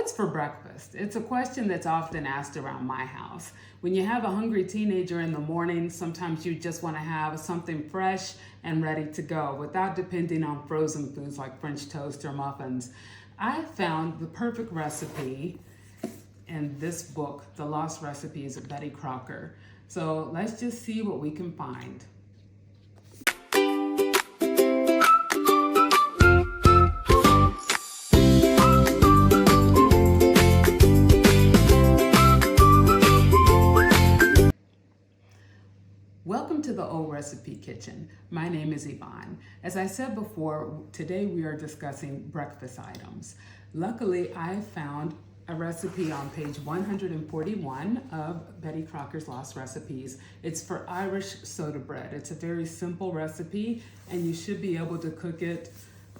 What's for breakfast? It's a question that's often asked around my house. When you have a hungry teenager in the morning, sometimes you just want to have something fresh and ready to go without depending on frozen foods like French toast or muffins. I found the perfect recipe in this book, The Lost Recipes of Betty Crocker. So let's just see what we can find. Welcome to the Old Recipe Kitchen. My name is Yvonne. As I said before, today we are discussing breakfast items. Luckily, I found a recipe on page 141 of Betty Crocker's Lost Recipes. It's for Irish soda bread. It's a very simple recipe and you should be able to cook it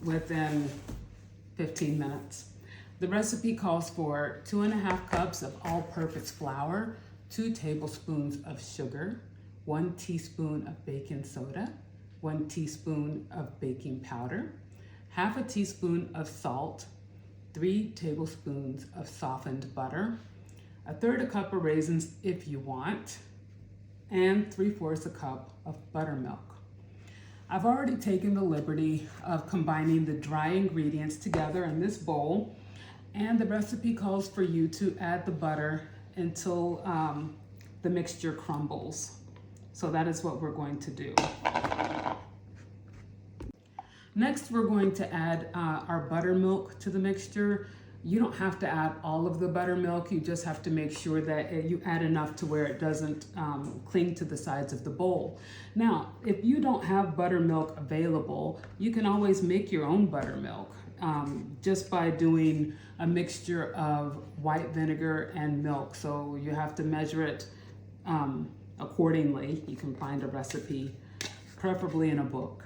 within 15 minutes. The recipe calls for 2.5 cups of all-purpose flour, 2 tablespoons of sugar, 1 teaspoon of baking soda, 1 teaspoon of baking powder, half a teaspoon of salt, 3 tablespoons of softened butter, 1/3 cup of raisins if you want, and 3/4 cup of buttermilk. I've already taken the liberty of combining the dry ingredients together in this bowl, and the recipe calls for you to add the butter until the mixture crumbles. So that is what we're going to do. Next, we're going to add our buttermilk to the mixture. You don't have to add all of the buttermilk. You just have to make sure that you add enough to where it doesn't cling to the sides of the bowl. Now, if you don't have buttermilk available, you can always make your own buttermilk just by doing a mixture of white vinegar and milk. So you have to measure it accordingly. You can find a recipe, preferably in a book.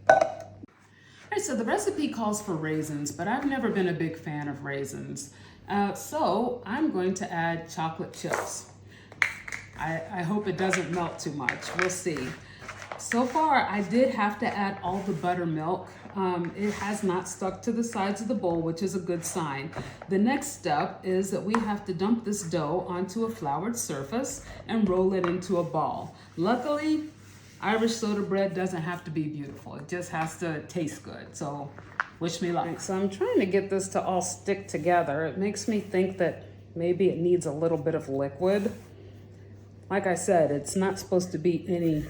All right, so the recipe calls for raisins, but I've never been a big fan of raisins. So I'm going to add chocolate chips. I hope it doesn't melt too much. We'll see. So far, I did have to add all the buttermilk. It has not stuck to the sides of the bowl, which is a good sign. The next step is that we have to dump this dough onto a floured surface and roll it into a ball. Luckily, Irish soda bread doesn't have to be beautiful. It just has to taste good. So wish me luck. So I'm trying to get this to all stick together. It makes me think that maybe it needs a little bit of liquid. Like I said, it's not supposed to be any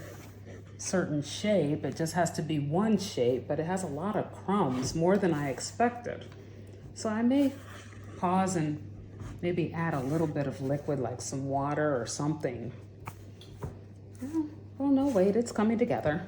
certain shape. It just has to be one shape, but it has a lot of crumbs, more than I expected. So I may pause and maybe add a little bit of liquid, like some water or something. Oh no, wait, it's coming together.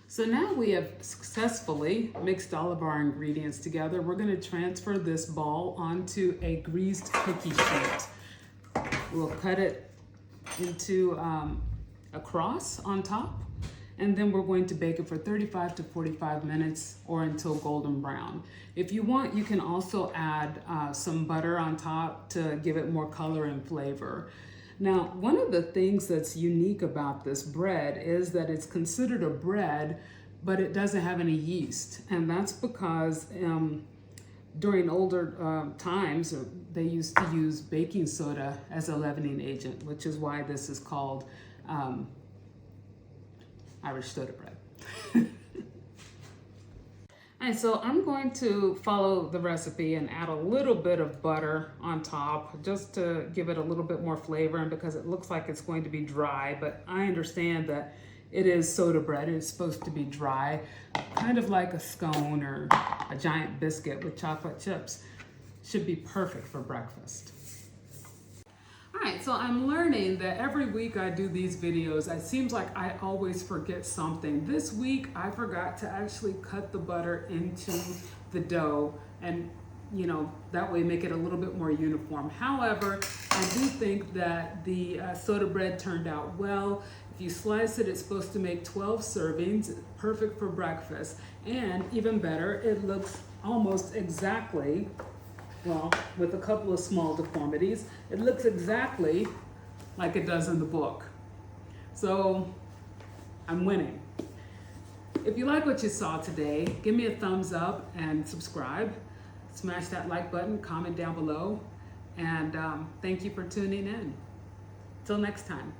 So now we have successfully mixed all of our ingredients together. We're going to transfer this ball onto a greased cookie sheet. We'll cut it into a cross on top, and then we're going to bake it for 35 to 45 minutes or until golden brown. If you want, you can also add some butter on top to give it more color and flavor. Now, one of the things that's unique about this bread is that it's considered a bread, but it doesn't have any yeast. And that's because during older times, they used to use baking soda as a leavening agent, which is why this is called Irish soda bread. And so I'm going to follow the recipe and add a little bit of butter on top just to give it a little bit more flavor, and because it looks like it's going to be dry, but I understand that it is soda bread. It's supposed to be dry, kind of like a scone or a giant biscuit with chocolate chips. Should be perfect for breakfast. All right, so I'm learning that every week I do these videos, it seems like I always forget something. This week I forgot to actually cut the butter into the dough and, you know, that way make it a little bit more uniform. However, I do think that the soda bread turned out well. If you slice it, it's supposed to make 12 servings, perfect for breakfast. And even better, it looks almost exactly, well, with a couple of small deformities, it looks exactly like it does in the book. So I'm winning. If you like what you saw today, give me a thumbs up and subscribe. Smash that like button, comment down below, and thank you for tuning in. Till next time.